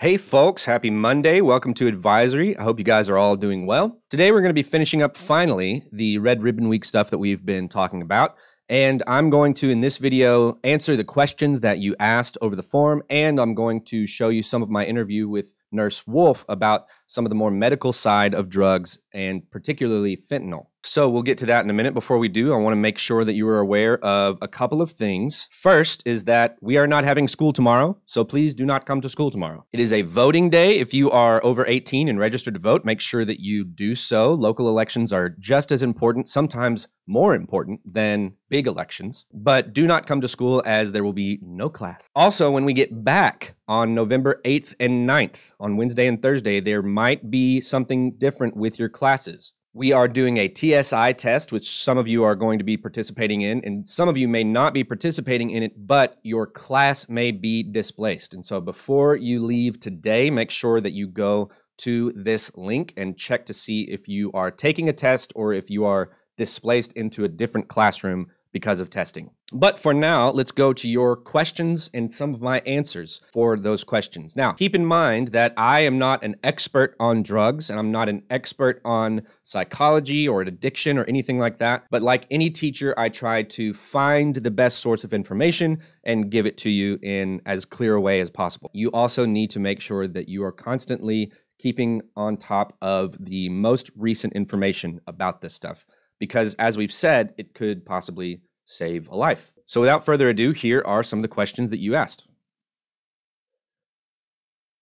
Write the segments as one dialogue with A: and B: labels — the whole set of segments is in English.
A: Hey folks, happy Monday. Welcome to Advisory. I hope you guys are all doing well. Today we're going to be finishing up finally the Red Ribbon Week stuff that we've been talking about. And I'm going to, in this video, answer the questions that you asked over the forum, and I'm going to show you some of my interview with Nurse Wolf about some of the more medical side of drugs, and particularly fentanyl. So we'll get to that in a minute. Before we do, I want to make sure that you are aware of a couple of things. First is that we are not having school tomorrow, so please do not come to school tomorrow. It is a voting day. If you are over 18 and registered to vote, make sure that you do so. Local elections are just as important, sometimes more important than big elections. But do not come to school as there will be no class. Also, when we get back on November 8th and 9th, on Wednesday and Thursday, there might be something different with your classes. We are doing a TSI test, which some of you are going to be participating in, and some of you may not be participating in it, but your class may be displaced. And so before you leave today, make sure that you go to this link and check to see if you are taking a test or if you are displaced into a different classroom because of testing. But for now, let's go to your questions and some of my answers for those questions. Now, keep in mind that I am not an expert on drugs, and I'm not an expert on psychology or addiction or anything like that. But like any teacher, I try to find the best source of information and give it to you in as clear a way as possible. You also need to make sure that you are constantly keeping on top of the most recent information about this stuff, because as we've said, it could possibly save a life. So without further ado, here are some of the questions that you asked.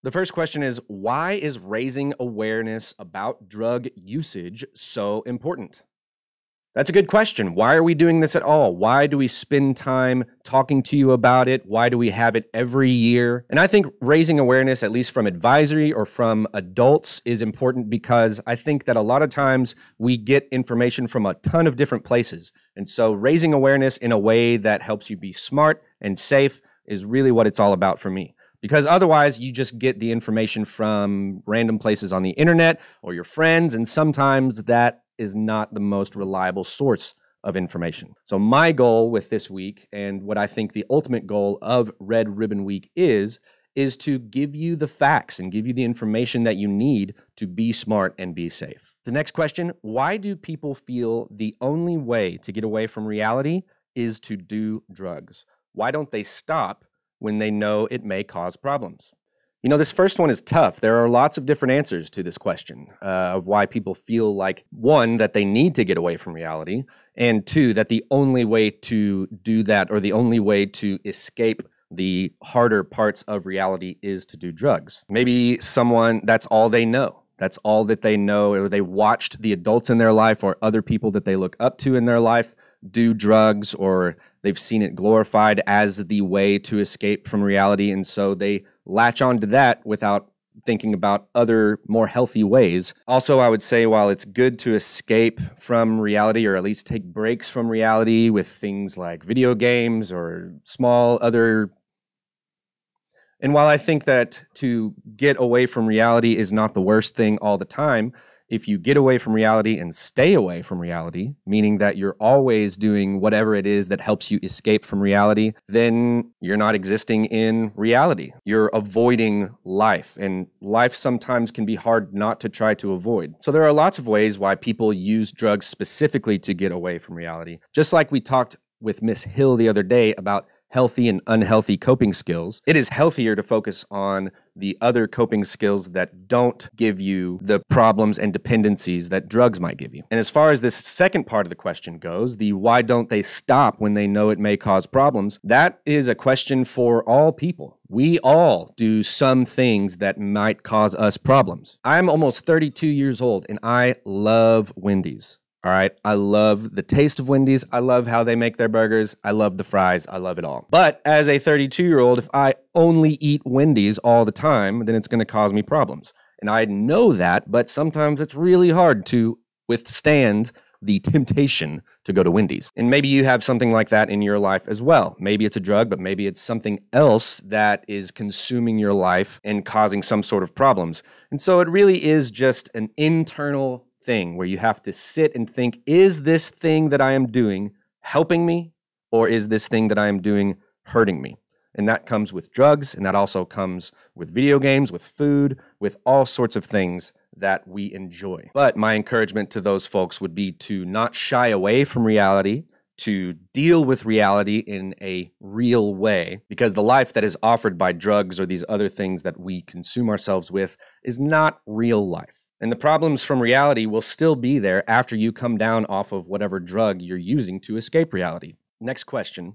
A: The first question is, why is raising awareness about drug usage so important? That's a good question. Why are we doing this at all? Why do we spend time talking to you about it? Why do we have it every year? And I think raising awareness, at least from advisory or from adults, is important because I think that a lot of times we get information from a ton of different places. And so raising awareness in a way that helps you be smart and safe is really what it's all about for me. Because otherwise, you just get the information from random places on the internet or your friends, and sometimes that is not the most reliable source of information. So my goal with this week, and what I think the ultimate goal of Red Ribbon Week is to give you the facts and give you the information that you need to be smart and be safe. The next question, why do people feel the only way to get away from reality is to do drugs? Why don't they stop when they know it may cause problems? You know, this first one is tough. There are lots of different answers to this question of why people feel like, one, that they need to get away from reality, and two, that the only way to do that or the only way to escape the harder parts of reality is to do drugs. Maybe someone, that's all they know. That's all that they know, or they watched the adults in their life or other people that they look up to in their life do drugs, or they've seen it glorified as the way to escape from reality, and so they latch on to that without thinking about other more healthy ways. Also, I would say while it's good to escape from reality, or at least take breaks from reality with things like video games or small other... And while I think that to get away from reality is not the worst thing all the time, if you get away from reality and stay away from reality, meaning that you're always doing whatever it is that helps you escape from reality, then you're not existing in reality. You're avoiding life, and life sometimes can be hard not to try to avoid. So there are lots of ways why people use drugs specifically to get away from reality. Just like we talked with Miss Hill the other day about healthy and unhealthy coping skills, it is healthier to focus on the other coping skills that don't give you the problems and dependencies that drugs might give you. And as far as this second part of the question goes, the why don't they stop when they know it may cause problems, that is a question for all people. We all do some things that might cause us problems. I'm almost 32 years old and I love Wendy's. All right, I love the taste of Wendy's. I love how they make their burgers. I love the fries. I love it all. But as a 32-year-old, if I only eat Wendy's all the time, then it's going to cause me problems. And I know that, but sometimes it's really hard to withstand the temptation to go to Wendy's. And maybe you have something like that in your life as well. Maybe it's a drug, but maybe it's something else that is consuming your life and causing some sort of problems. And so it really is just an internal thing where you have to sit and think, is this thing that I am doing helping me, or is this thing that I am doing hurting me? And that comes with drugs, and that also comes with video games, with food, with all sorts of things that we enjoy. But my encouragement to those folks would be to not shy away from reality, to deal with reality in a real way, because the life that is offered by drugs or these other things that we consume ourselves with is not real life. And the problems from reality will still be there after you come down off of whatever drug you're using to escape reality. Next question.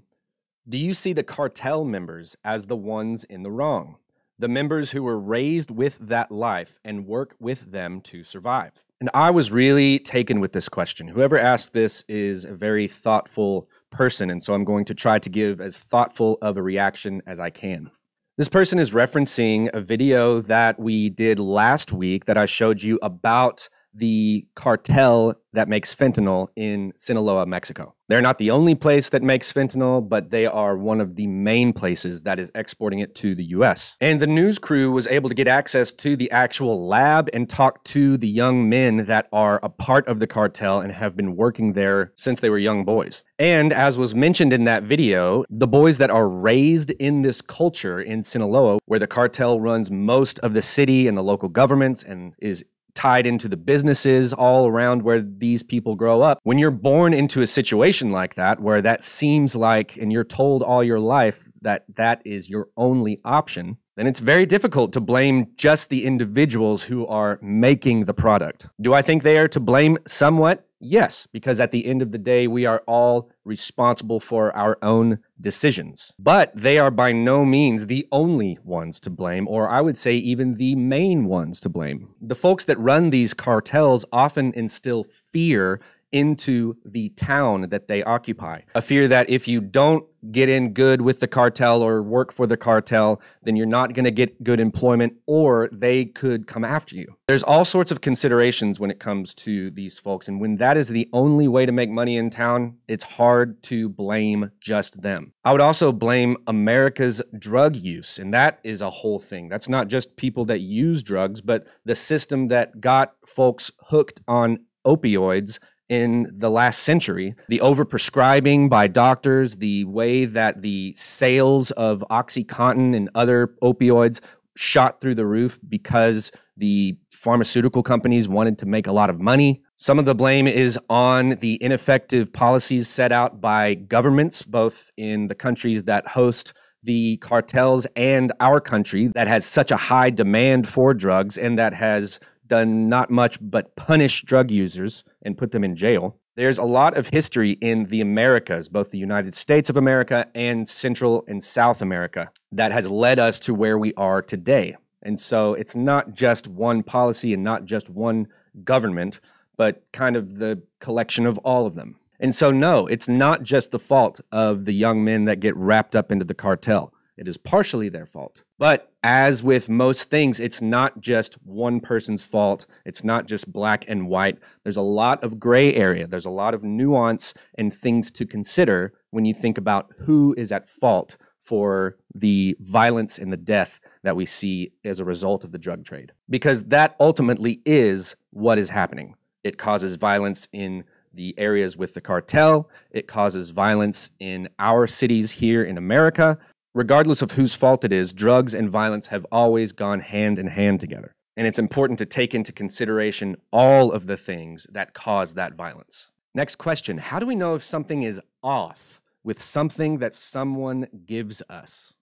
A: Do you see the cartel members as the ones in the wrong? The members who were raised with that life and work with them to survive? And I was really taken with this question. Whoever asked this is a very thoughtful person, and so I'm going to try to give as thoughtful of a reaction as I can. This person is referencing a video that we did last week that I showed you about the cartel that makes fentanyl in Sinaloa, Mexico. They're not the only place that makes fentanyl, but they are one of the main places that is exporting it to the US. And the news crew was able to get access to the actual lab and talk to the young men that are a part of the cartel and have been working there since they were young boys. And as was mentioned in that video, the boys that are raised in this culture in Sinaloa, where the cartel runs most of the city and the local governments and is tied into the businesses all around where these people grow up. When you're born into a situation like that, where that seems like, and you're told all your life that that is your only option, then it's very difficult to blame just the individuals who are making the product. Do I think they are to blame somewhat? Yes, because at the end of the day, we are all responsible for our own decisions. But they are by no means the only ones to blame, or I would say even the main ones to blame. The folks that run these cartels often instill fear into the town that they occupy. A fear that if you don't get in good with the cartel or work for the cartel, then you're not going to get good employment, or they could come after you. There's all sorts of considerations when it comes to these folks, and when that is the only way to make money in town, it's hard to blame just them. I would also blame America's drug use, and that is a whole thing. That's not just people that use drugs, but the system that got folks hooked on opioids in the last century. The overprescribing by doctors, the way that the sales of OxyContin and other opioids shot through the roof because the pharmaceutical companies wanted to make a lot of money. Some of the blame is on the ineffective policies set out by governments, both in the countries that host the cartels and our country that has such a high demand for drugs and that has done not much but punish drug users and put them in jail. There's a lot of history in the Americas, both the United States of America and Central and South America, that has led us to where we are today. And so it's not just one policy and not just one government, but kind of the collection of all of them. And so no, it's not just the fault of the young men that get wrapped up into the cartel. It is partially their fault. But as with most things, it's not just one person's fault. It's not just black and white. There's a lot of gray area. There's a lot of nuance and things to consider when you think about who is at fault for the violence and the death that we see as a result of the drug trade. Because that ultimately is what is happening. It causes violence in the areas with the cartel. It causes violence in our cities here in America. Regardless of whose fault it is, drugs and violence have always gone hand in hand together. And it's important to take into consideration all of the things that cause that violence. Next question, how do we know if something is off with something that someone gives us?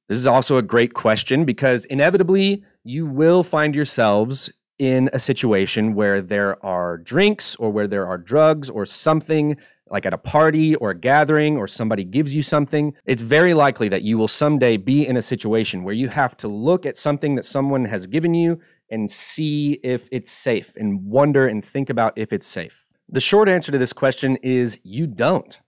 A: This is also a great question because inevitably you will find yourselves in a situation where there are drinks or where there are drugs or something like at a party or a gathering or somebody gives you something. It's very likely that you will someday be in a situation where you have to look at something that someone has given you and see if it's safe and wonder and think about if it's safe. The short answer to this question is you don't.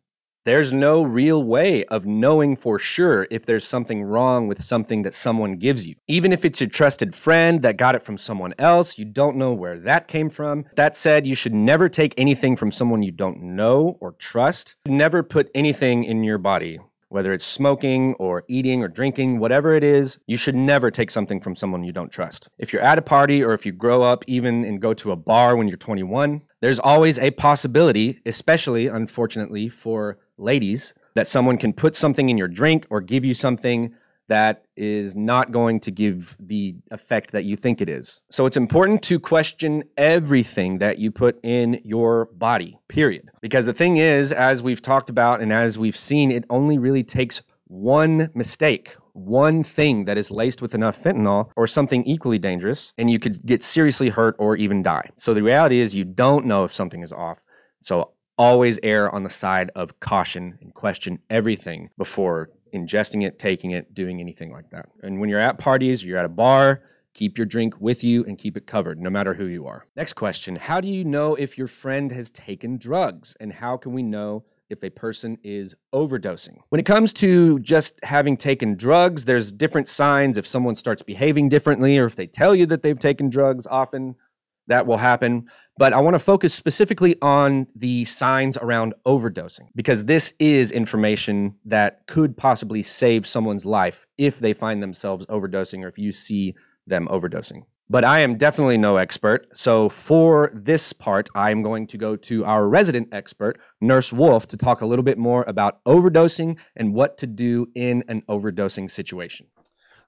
A: There's no real way of knowing for sure if there's something wrong with something that someone gives you. Even if it's your trusted friend that got it from someone else, you don't know where that came from. That said, you should never take anything from someone you don't know or trust. Never put anything in your body, whether it's smoking or eating or drinking, whatever it is, you should never take something from someone you don't trust. If you're at a party or if you grow up even and go to a bar when you're 21, there's always a possibility, especially unfortunately for ladies, that someone can put something in your drink or give you something that is not going to give the effect that you think it is. So it's important to question everything that you put in your body, period. Because the thing is, as we've talked about and as we've seen, it only really takes one mistake, one thing that is laced with enough fentanyl or something equally dangerous, and you could get seriously hurt or even die. So the reality is you don't know if something is off. So always err on the side of caution and question everything before ingesting it, taking it, doing anything like that. And when you're at parties, you're at a bar, keep your drink with you and keep it covered, no matter who you are. Next question, how do you know if your friend has taken drugs? And how can we know if a person is overdosing? When it comes to just having taken drugs, there's different signs. If someone starts behaving differently or if they tell you that they've taken drugs, often that will happen. But I want to focus specifically on the signs around overdosing, because this is information that could possibly save someone's life if they find themselves overdosing or if you see them overdosing. But I am definitely no expert. So for this part, I'm going to go to our resident expert, Nurse Wolf, to talk a little bit more about overdosing and what to do in an overdosing situation.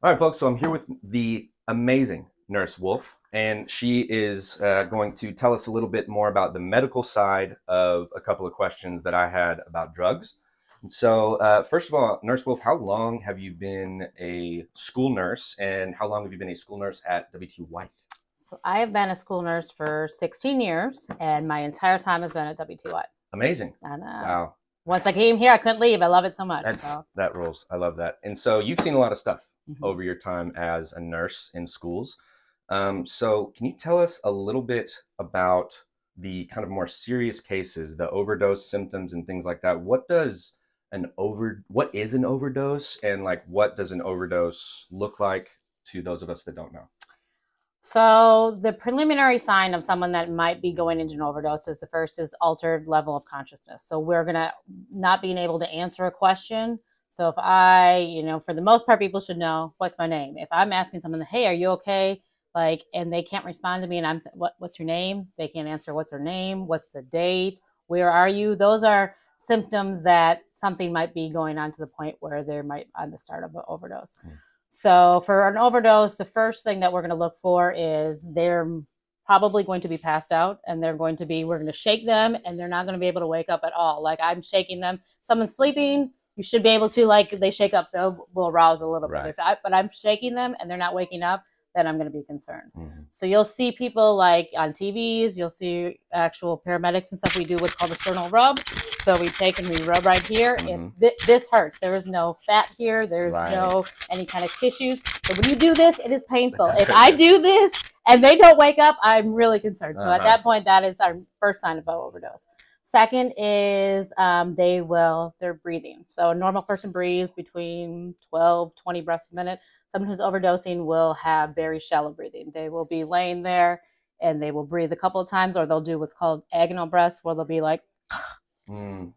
A: All right, folks, so I'm here with the amazing Nurse Wolf, and she is going to tell us a little bit more about the medical side of a couple of questions that I had about drugs. So first of all, Nurse Wolf, how long have you been a school nurse, and how long have you been a school nurse at W.T. White?
B: So I have been a school nurse for 16 years, and my entire time has been at W.T. White.
A: Amazing.
B: And,
A: wow.
B: Once I came here, I couldn't leave. I love it so much.
A: That rules. I love that. And so you've seen a lot of stuff over your time as a nurse in schools. So can you tell us a little bit about the kind of more serious cases, the overdose symptoms and things like that? What is an overdose, and like what does an overdose look like to those of us that don't know?
B: So the preliminary sign of someone that might be going into an overdose is the first is altered level of consciousness. So we're going to not being able to answer a question. So if for the most part, people should know, what's my name? If I'm asking someone, hey, are you okay? And they can't respond to me, and I'm what's your name? They can't answer what's her name, what's the date, where are you? Those are symptoms that something might be going on to the point where they might on the start of an overdose. So for an overdose, the first thing that we're going to look for is they're probably going to be passed out, and we're going to shake them, and they're not going to be able to wake up at all. Like I'm shaking them. Someone's sleeping, you should be able to, they shake up, will arouse a little bit. But I'm shaking them and they're not waking up, then I'm going to be concerned. So you'll see people on TVs, you'll see actual paramedics and stuff. We do what's called a sternal rub. So we take and we rub right here. And this hurts. There is no fat here. There's no any kind of tissues. So when you do this, it is painful. If I do this and they don't wake up, I'm really concerned. So at that point, that is our first sign of an overdose. Second is they're breathing. So a normal person breathes between 12, 20 breaths a minute. Someone who's overdosing will have very shallow breathing. They will be laying there and they will breathe a couple of times, or they'll do what's called agonal breaths, where they'll be like, and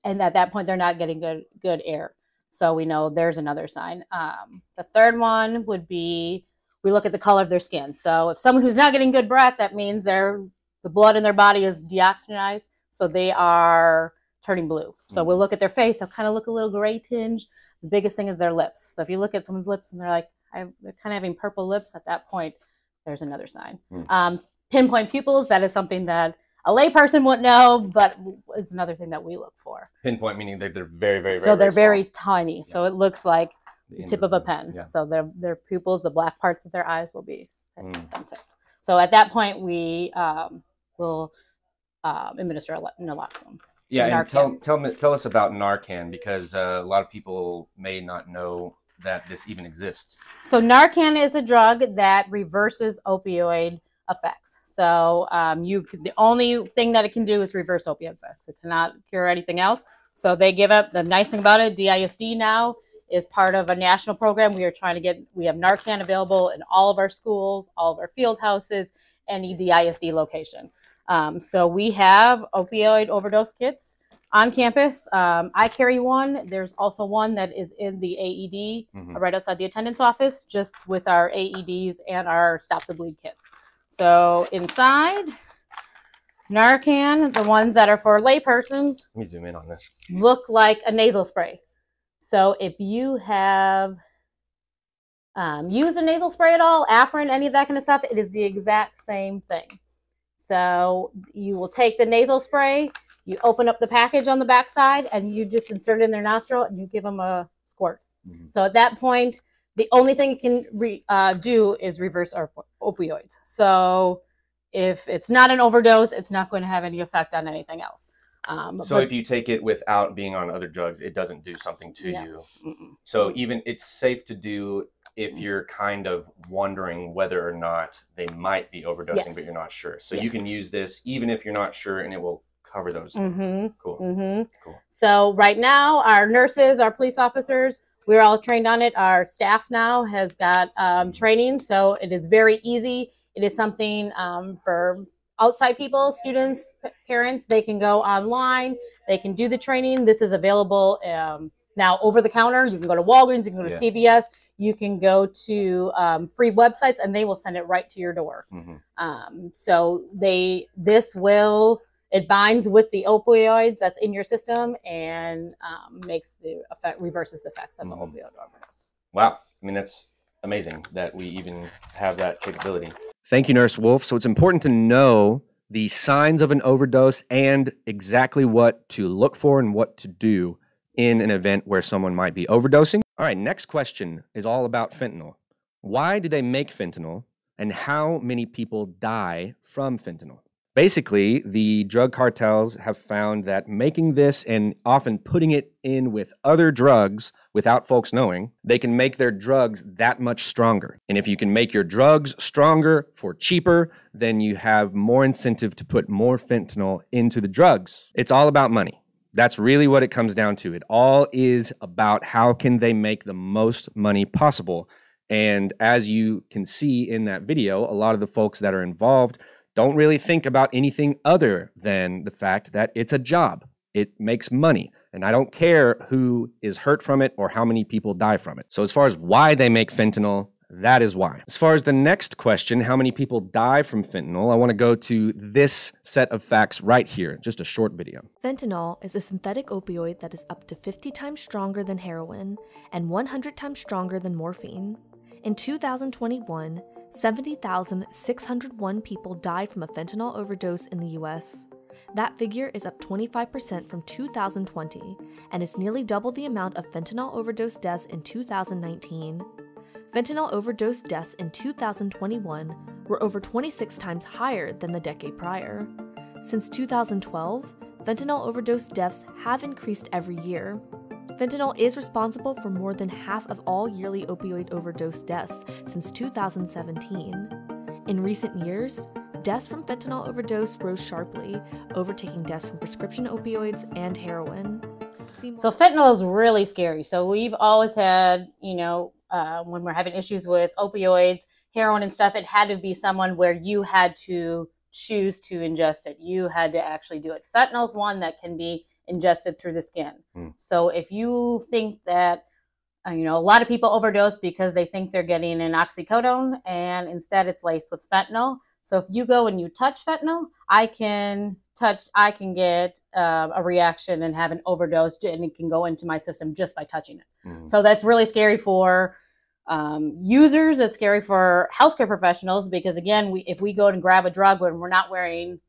B: at that point, they're not getting good air. So we know there's another sign. The third one would be, we look at the color of their skin. So if someone who's not getting good breath, that means the blood in their body is deoxygenized, so they are turning blue. So we'll look at their face. They'll kind of look a little gray tinged. The biggest thing is their lips. So if you look at someone's lips and they're kind of having purple lips, at that point, there's another sign. Pinpoint pupils, that is something that a layperson wouldn't know, but is another thing that we look for.
A: Pinpoint meaning they're very, very,
B: so they're
A: very
B: tiny. Yeah. So it looks like the tip of a pen. Yeah. So their pupils, the black parts of their eyes will be tip. So at that point, we will administer naloxone.
A: Yeah, and tell us about Narcan, because a lot of people may not know that this even exists.
B: So Narcan is a drug that reverses opioid effects. So the only thing that it can do is reverse opioid effects. It cannot cure anything else. So they give up. The nice thing about it, DISD now is part of a national program. We have Narcan available in all of our schools, all of our field houses, any DISD location. So we have opioid overdose kits on campus. I carry one. There's also one that is in the AED right outside the attendant's office, just with our AEDs and our Stop the Bleed kits. So inside, Narcan, the ones that are for laypersons,
A: Let me zoom in on this.
B: look like a nasal spray. So if you have used a nasal spray at all, Afrin, any of that kind of stuff, it is the exact same thing. So you will take the nasal spray, you open up the package on the back side, and you just insert it in their nostril and you give them a squirt. Mm-hmm. So at that point, the only thing it can do is reverse opioids. So if it's not an overdose, it's not going to have any effect on anything else.
A: So if you take it without being on other drugs, it doesn't do something to you. Mm-mm. So even it's safe to do if you're kind of wondering whether or not they might be overdosing, yes, but you're not sure. So yes, you can use this even if you're not sure, and it will cover those. Mm-hmm. Cool. Mm-hmm. Cool.
B: So right now, our nurses, our police officers, we're all trained on it. Our staff now has got training, so it is very easy. It is something for outside people, students, parents. They can go online. They can do the training. This is available now over the counter. You can go to Walgreens. You can go to CVS. You can go to free websites, and they will send it right to your door. Mm-hmm. So this will, it binds with the opioids that's in your system and reverses the effects of the opioid overdose.
A: Wow. I mean, that's amazing that we even have that capability. Thank you, Nurse Wolf. So it's important to know the signs of an overdose and exactly what to look for and what to do in an event where someone might be overdosing. All right, next question is all about fentanyl. Why do they make fentanyl, and how many people die from fentanyl? Basically, the drug cartels have found that making this and often putting it in with other drugs without folks knowing, they can make their drugs that much stronger. And if you can make your drugs stronger for cheaper, then you have more incentive to put more fentanyl into the drugs. It's all about money. That's really what it comes down to. It all is about how can they make the most money possible. And as you can see in that video, a lot of the folks that are involved don't really think about anything other than the fact that it's a job. It makes money. And I don't care who is hurt from it or how many people die from it. So as far as why they make fentanyl, that is why. As far as the next question, how many people die from fentanyl, I want to go to this set of facts right here, just a short video.
C: Fentanyl is a synthetic opioid that is up to 50 times stronger than heroin and 100 times stronger than morphine. In 2021, 70,601 people died from a fentanyl overdose in the US. That figure is up 25% from 2020 and is nearly double the amount of fentanyl overdose deaths in 2019. Fentanyl overdose deaths in 2021 were over 26 times higher than the decade prior. Since 2012, fentanyl overdose deaths have increased every year. Fentanyl is responsible for more than half of all yearly opioid overdose deaths since 2017. In recent years, deaths from fentanyl overdose rose sharply, overtaking deaths from prescription opioids and heroin.
B: So fentanyl is really scary. So we've always had, when we're having issues with opioids, heroin and stuff, it had to be someone where you had to choose to ingest it. You had to actually do it. Fentanyl is one that can be ingested through the skin. So if you think that, a lot of people overdose because they think they're getting an oxycodone and instead it's laced with fentanyl. So if you go and you touch fentanyl, I can get a reaction and have an overdose, and it can go into my system just by touching it. So that's really scary for users. It's scary for healthcare professionals because, again, if we go and grab a drug when we're not wearing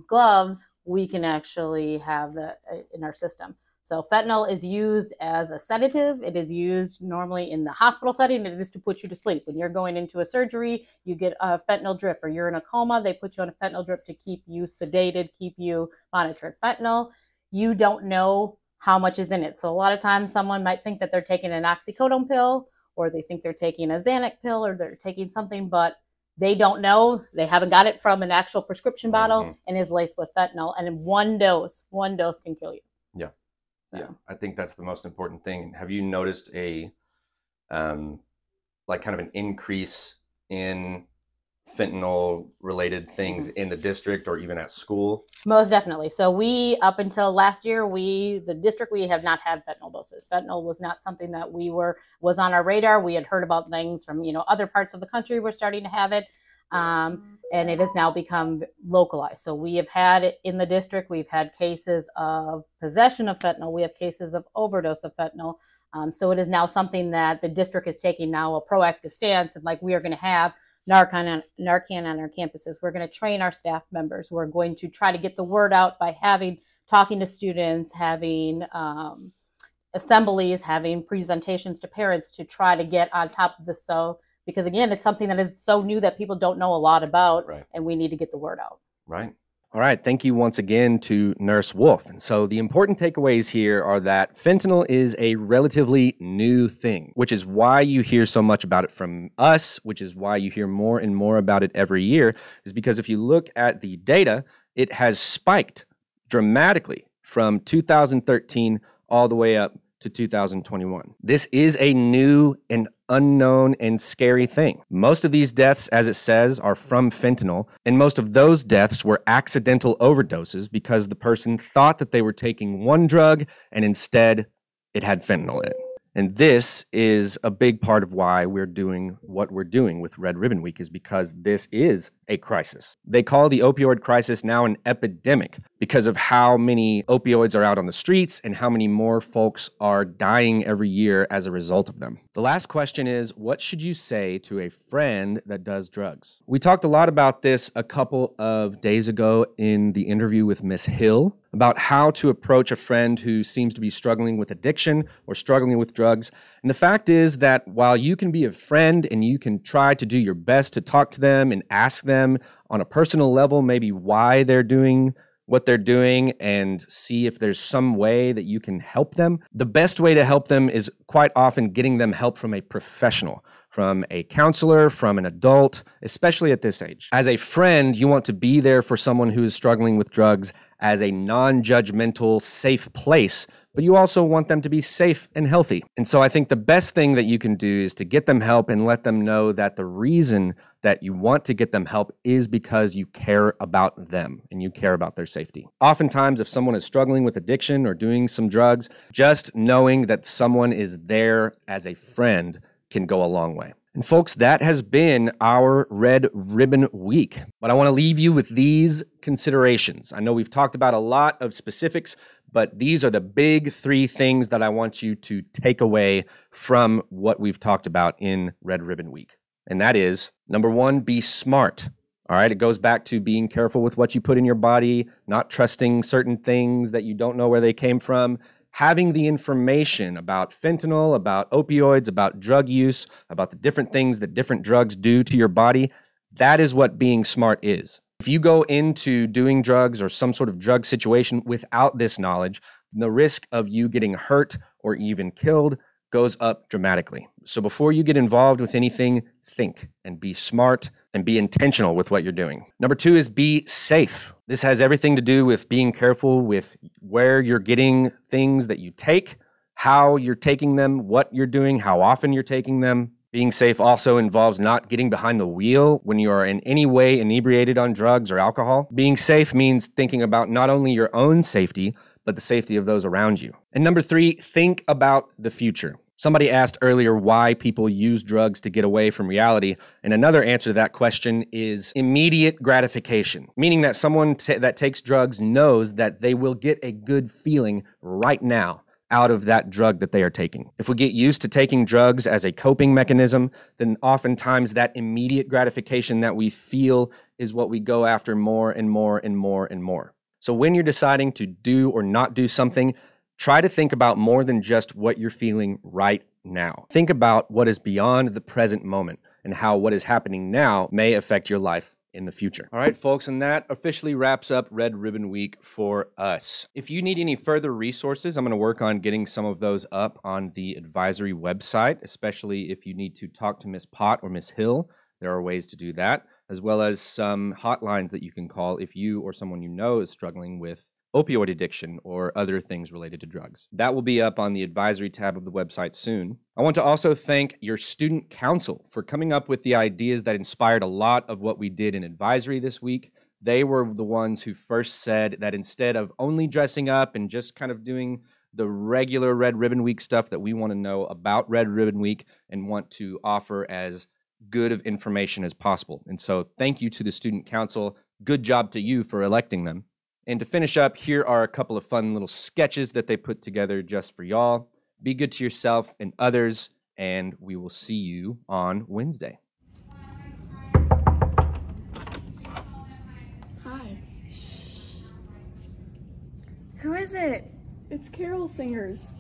B: gloves, we can actually have that in our system. So fentanyl is used as a sedative. It is used normally in the hospital setting. It is to put you to sleep. When you're going into a surgery, you get a fentanyl drip, or you're in a coma, they put you on a fentanyl drip to keep you sedated, keep you monitored. Fentanyl, you don't know how much is in it. So a lot of times someone might think that they're taking an oxycodone pill, or they think they're taking a Xanax pill, or they're taking something, but they don't know. They haven't got it from an actual prescription bottle and is laced with fentanyl. And in one dose can kill you.
A: Yeah. So. Yeah, I think that's the most important thing. Have you noticed a kind of an increase in fentanyl related things in the district or even at school?
B: Most definitely. So up until last year, the district, we have not had fentanyl doses. Fentanyl was not something that was on our radar. We had heard about things from, other parts of the country were starting to have it. And it has now become localized. So we have had in the district, we've had cases of possession of fentanyl. We have cases of overdose of fentanyl. So it is now something that the district is taking now a proactive stance of, like, we are going to have Narcan on our campuses. We're going to train our staff members. We're going to try to get the word out by talking to students, having assemblies, having presentations to parents to try to get on top of this. So, because again, it's something that is so new that people don't know a lot about,
A: Right.
B: and we need to get the word out.
A: Right. All right. Thank you once again to Nurse Wolf. And so the important takeaways here are that fentanyl is a relatively new thing, which is why you hear so much about it from us, which is why you hear more and more about it every year, is because if you look at the data, it has spiked dramatically from 2013 all the way up to 2021. This is a new and unknown and scary thing. Most of these deaths, as it says, are from fentanyl, and most of those deaths were accidental overdoses because the person thought that they were taking one drug and instead it had fentanyl in it. And this is a big part of why we're doing what we're doing with Red Ribbon Week, is because this is a crisis. They call the opioid crisis now an epidemic because of how many opioids are out on the streets and how many more folks are dying every year as a result of them. The last question is, what should you say to a friend that does drugs? We talked a lot about this a couple of days ago in the interview with Miss Hill, about how to approach a friend who seems to be struggling with addiction or struggling with drugs. And the fact is that while you can be a friend and you can try to do your best to talk to them and ask them on a personal level maybe why they're doing what they're doing and see if there's some way that you can help them, the best way to help them is quite often getting them help from a professional, from a counselor, from an adult, especially at this age. As a friend, you want to be there for someone who is struggling with drugs as a non-judgmental, safe place, but you also want them to be safe and healthy. And so I think the best thing that you can do is to get them help and let them know that the reason that you want to get them help is because you care about them and you care about their safety. Oftentimes, if someone is struggling with addiction or doing some drugs, just knowing that someone is there as a friend can go a long way. And folks, that has been our Red Ribbon Week. But I want to leave you with these considerations. I know we've talked about a lot of specifics, but these are the big three things that I want you to take away from what we've talked about in Red Ribbon Week. And that is, number one, be smart. All right, it goes back to being careful with what you put in your body, not trusting certain things that you don't know where they came from, having the information about fentanyl, about opioids, about drug use, about the different things that different drugs do to your body. That is what being smart is. If you go into doing drugs or some sort of drug situation without this knowledge, the risk of you getting hurt or even killed goes up dramatically. So before you get involved with anything, think and be smart and be intentional with what you're doing. Number two is be safe. This has everything to do with being careful with where you're getting things that you take, how you're taking them, what you're doing, how often you're taking them. Being safe also involves not getting behind the wheel when you are in any way inebriated on drugs or alcohol. Being safe means thinking about not only your own safety, but the safety of those around you. And number three, think about the future. Somebody asked earlier why people use drugs to get away from reality, and another answer to that question is immediate gratification, meaning that someone that takes drugs knows that they will get a good feeling right now out of that drug that they are taking. If we get used to taking drugs as a coping mechanism, then oftentimes that immediate gratification that we feel is what we go after more and more and more and more. So when you're deciding to do or not do something, try to think about more than just what you're feeling right now. Think about what is beyond the present moment and how what is happening now may affect your life in the future. All right, folks, and that officially wraps up Red Ribbon Week for us. If you need any further resources, I'm going to work on getting some of those up on the advisory website, especially if you need to talk to Miss Pott or Miss Hill. There are ways to do that, as well as some hotlines that you can call if you or someone you know is struggling with opioid addiction or other things related to drugs. That will be up on the advisory tab of the website soon. I want to also thank your student council for coming up with the ideas that inspired a lot of what we did in advisory this week. They were the ones who first said that instead of only dressing up and just kind of doing the regular Red Ribbon Week stuff that we want to know about Red Ribbon Week and want to offer as good of information as possible. And so thank you to the Student Council. Good job to you for electing them. And to finish up, here are a couple of fun little sketches that they put together just for y'all. Be good to yourself and others, and we will see you on Wednesday.
D: Hi.
E: Who is it?
D: It's carol singers.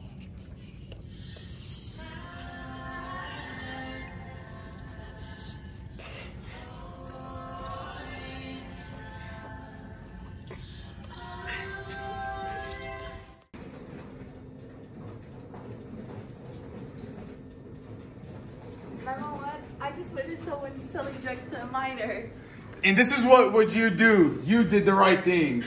E: Remember what? I just witnessed someone selling drugs to a minor.
F: And this is what would you do? You did the right thing.